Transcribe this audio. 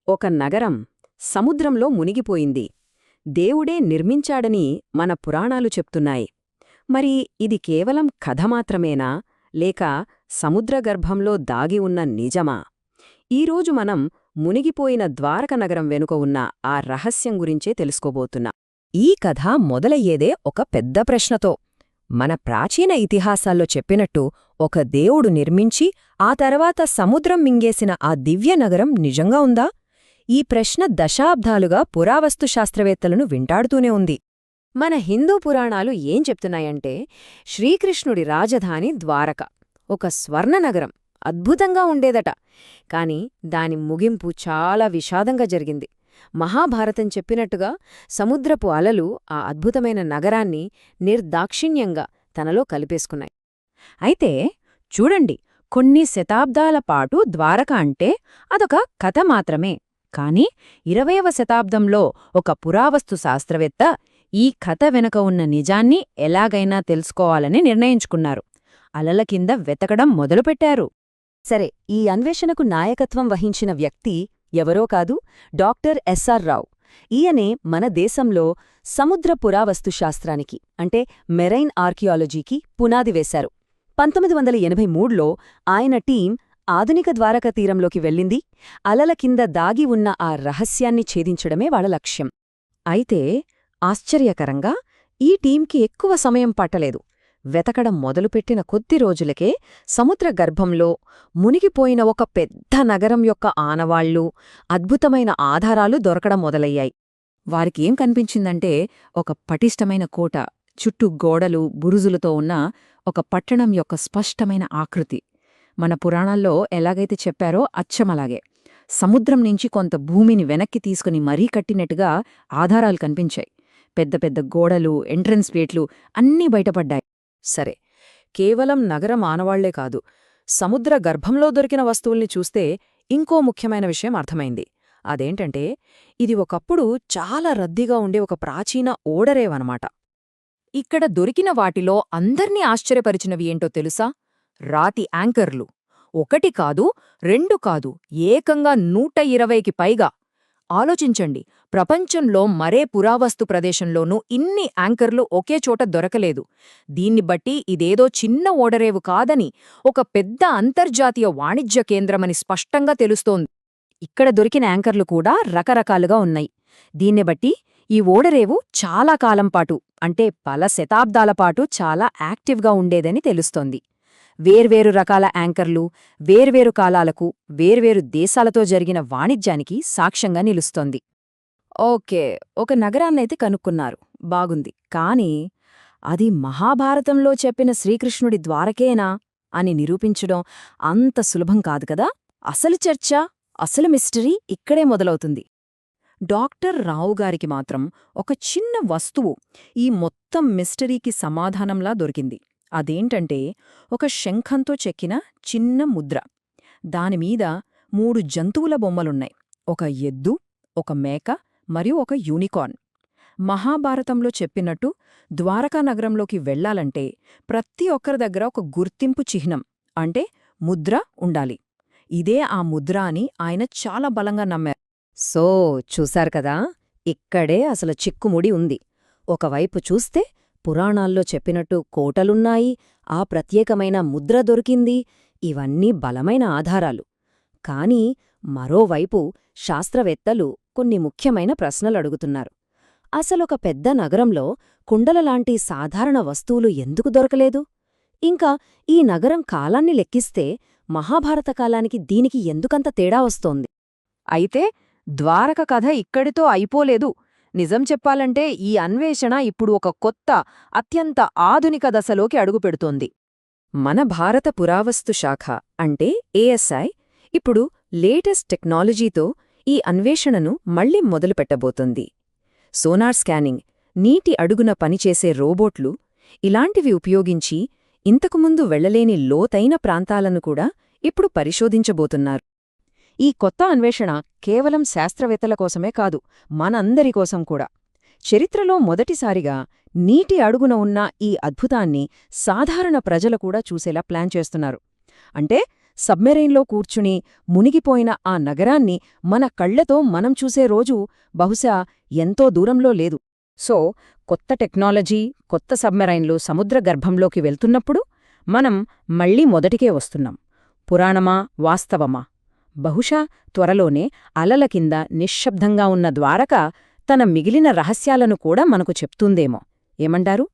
ఒక నగరం సముద్రంలో మునిగిపోయింది. దేవుడే నిర్మించాడని మన పురాణాలు చెప్తున్నాయి. మరి ఇది కేవలం కథ మాత్రమేనా, లేక సముద్రగర్భంలో దాగి ఉన్న నిజమా? ఈరోజు మనం మునిగిపోయిన ద్వారక నగరం వెనుక ఉన్న ఆ రహస్యం గురించే తెలుసుకోబోతున్నా. ఈ కథ మొదలయ్యేదే ఒక పెద్ద ప్రశ్నతో. మన ప్రాచీన ఇతిహాసాల్లో చెప్పినట్టు ఒక దేవుడు నిర్మించి ఆ తర్వాత సముద్రం మింగేసిన ఆ దివ్య నగరం నిజంగా ఉందా? ఈ ప్రశ్న దశాబ్దాలుగా పురావస్తు శాస్త్రవేత్తలను వెంటాడుతూనే ఉంది. మన హిందూ పురాణాలు ఏం చెప్తున్నాయంటే, శ్రీకృష్ణుడి రాజధాని ద్వారక ఒక స్వర్ణనగరం, అద్భుతంగా ఉండేదట. కాని దాని ముగింపు చాలా విషాదంగా జరిగింది. మహాభారతం చెప్పినట్టుగా సముద్రపు అలలు ఆ అద్భుతమైన నగరాన్ని నిర్దాక్షిణ్యంగా తనలో కలిపేసుకున్నాయి. అయితే చూడండి, కొన్ని శతాబ్దాల పాటు ద్వారక అంటే అదొక కథ మాత్రమే. కాని 20వ శతాబ్దంలో ఒక పురావస్తు శాస్త్రవేత్త ఈ కథ వెనుక ఉన్న నిజాన్ని ఎలాగైనా తెలుసుకోవాలని నిర్ణయించుకున్నారు. అలల కింద వెతకడం మొదలుపెట్టారు. సరే, ఈ అన్వేషణకు నాయకత్వం వహించిన వ్యక్తి ఎవరో కాదు, డాక్టర్ ఎస్ఆర్ రావు. ఈయనే మన దేశంలో సముద్ర పురావస్తు శాస్త్రానికి అంటే మెరైన్ ఆర్కియాలజీకి పునాది వేశారు. 1983లో ఆయన టీం ఆధునిక ద్వారకా తీరంలోకి వెళ్ళింది. అలల కింద దాగి ఉన్న ఆ రహస్యాన్ని ఛేదించడమే వాళ్ళ లక్ష్యం. అయితే ఆశ్చర్యకరంగా ఈ టీంకి ఎక్కువ సమయం పట్టలేదు. వెతకడం మొదలుపెట్టిన కొద్ది రోజులకే సముద్ర గర్భంలో మునిగిపోయిన ఒక పెద్ద నగరం యొక్క ఆనవాళ్లు, అద్భుతమైన ఆధారాలు దొరకడం మొదలయ్యాయి. వారికేం కనిపించిందంటే, ఒక పటిష్టమైన కోట, చుట్టూ గోడలు, బురుజులతో ఉన్న ఒక పట్టణం యొక్క స్పష్టమైన ఆకృతి. మన పురాణాల్లో ఎలాగైతే చెప్పారో అచ్చమలాగే సముద్రం నుంచి కొంత భూమిని వెనక్కి తీసుకుని మరీ కట్టినట్టుగా ఆధారాలు కనిపించాయి. పెద్ద పెద్ద గోడలు, ఎంట్రన్స్ గేట్లు అన్నీ బయటపడ్డాయి. సరే, కేవలం నగరం ఆనవాళ్లే కాదు, సముద్ర గర్భంలో దొరికిన వస్తువుల్ని చూస్తే ఇంకో ముఖ్యమైన విషయం అర్థమైంది. అదేంటంటే, ఇది ఒకప్పుడు చాలా రద్దీగా ఉండే ఒక ప్రాచీన ఓడరేవనమాట. ఇక్కడ దొరికిన వాటిలో అందర్నీ ఆశ్చర్యపరిచినవి ఏంటో తెలుసా? రాతి యాంకర్లు. 1 కాదు, 2 కాదు, ఏకంగా 120కి పైగా. ఆలోచించండి, ప్రపంచంలో మరే పురావస్తు ప్రదేశంలోనూ ఇన్ని యాంకర్లు ఒకే చోట దొరకలేదు. దీన్ని బట్టి ఇదేదో చిన్న ఓడరేవు కాదని, ఒక పెద్ద అంతర్జాతీయ వాణిజ్య కేంద్రమని స్పష్టంగా తెలుస్తోంది. ఇక్కడ దొరికిన యాంకర్లు కూడా రకరకాలుగా ఉన్నాయి. దీన్ని బట్టి ఈ ఓడరేవు చాలా కాలంపాటు, అంటే పల శతాబ్దాలపాటు చాలా యాక్టివ్గా ఉండేదని తెలుస్తోంది. వేర్వేరు రకాల యాంకర్లు వేర్వేరు కాలాలకు, వేర్వేరు దేశాలతో జరిగిన వాణిజ్యానికి సాక్ష్యంగా నిలుస్తోంది. ఓకే, ఒక నగరాన్నైతే కనుక్కున్నారు, బాగుంది. కాని అది మహాభారతంలో చెప్పిన శ్రీకృష్ణుడి ద్వారకేనా అని నిరూపించడం అంత సులభం కాదు కదా. అసలు చర్చ, అసలు మిస్టరీ ఇక్కడే మొదలవుతుంది. డాక్టర్ రావుగారికి మాత్రం ఒక చిన్న వస్తువు ఈ మొత్తం మిస్టరీకి సమాధానంలా దొరికింది. అదేంటంటే, ఒక శంఖంతో చెక్కిన చిన్న ముద్ర. దానిమీద 3 జంతువుల బొమ్మలున్నాయి. ఒక ఎద్దు, ఒక మేక మరియు ఒక యూనికార్న్. మహాభారతంలో చెప్పినట్టు ద్వారకా నగరంలోకి వెళ్లాలంటే ప్రతి ఒక్కరి దగ్గర ఒక గుర్తింపు చిహ్నం, అంటే ముద్ర ఉండాలి. ఇదే ఆ ముద్ర అని ఆయన చాలా బలంగా నమ్మారు. సో చూశారు కదా, ఇక్కడే అసలు చిక్కుముడి ఉంది. ఒకవైపు చూస్తే పురాణాల్లో చెప్పినట్టు కోటలున్నాయి, ఆ ప్రత్యేకమైన ముద్ర దొరికింది, ఇవన్నీ బలమైన ఆధారాలు. కాని మరోవైపు శాస్త్రవేత్తలు కొన్ని ముఖ్యమైన ప్రశ్నలడుగుతున్నారు. అసలొక పెద్ద నగరంలో కుండలలాంటి సాధారణ వస్తువులు ఎందుకు దొరకలేదు? ఇంకా ఈ నగరం కాలాన్ని లెక్కిస్తే మహాభారత కాలానికి దీనికి ఎందుకంత తేడా వస్తోంది? అయితే ద్వారక కథ ఇక్కడితో అయిపోలేదు. నిజం చెప్పాలంటే ఈ అన్వేషణ ఇప్పుడు ఒక కొత్త, అత్యంత ఆధునిక దశలోకి అడుగుపెడుతోంది. మన భారత పురావస్తు శాఖ అంటే ఏఎస్ఐ ఇప్పుడు లేటెస్ట్ టెక్నాలజీతో ఈ అన్వేషణను మళ్లీ మొదలుపెట్టబోతోంది. సోనార్ స్కానింగ్, నీటి అడుగున పనిచేసే రోబోట్లు, ఇలాంటివి ఉపయోగించి ఇంతకుముందు వెళ్లలేని లోతైన ప్రాంతాలను కూడా ఇప్పుడు పరిశోధించబోతున్నారు. ఈ కొత్త అన్వేషణ కేవలం శాస్త్రవేత్తల కోసమే కాదు, మనందరి కోసం కూడా. చరిత్రలో మొదటిసారిగా నీటి అడుగున ఉన్న ఈ అద్భుతాన్ని సాధారణ ప్రజలు కూడా చూసేలా ప్లాన్ చేస్తున్నారు. అంటే సబ్మెరైన్లో కూర్చుని మునిగిపోయిన ఆ నగరాన్ని మన కళ్లతో మనం చూసే రోజు బహుశా ఎంతో దూరంలో లేదు. సో, కొత్త టెక్నాలజీ, కొత్త సబ్మెరైన్లు సముద్ర గర్భంలోకి వెళ్తున్నప్పుడు మనం మళ్లీ మొదటికే వస్తున్నాం. పురాణమా, వాస్తవమా? బహుశా త్వరలోనే అలల కింద నిశ్శబ్దంగా ఉన్న ద్వారక తన మిగిలిన రహస్యాలను కూడా మనకు చెప్తుందేమో. ఏమంటారు?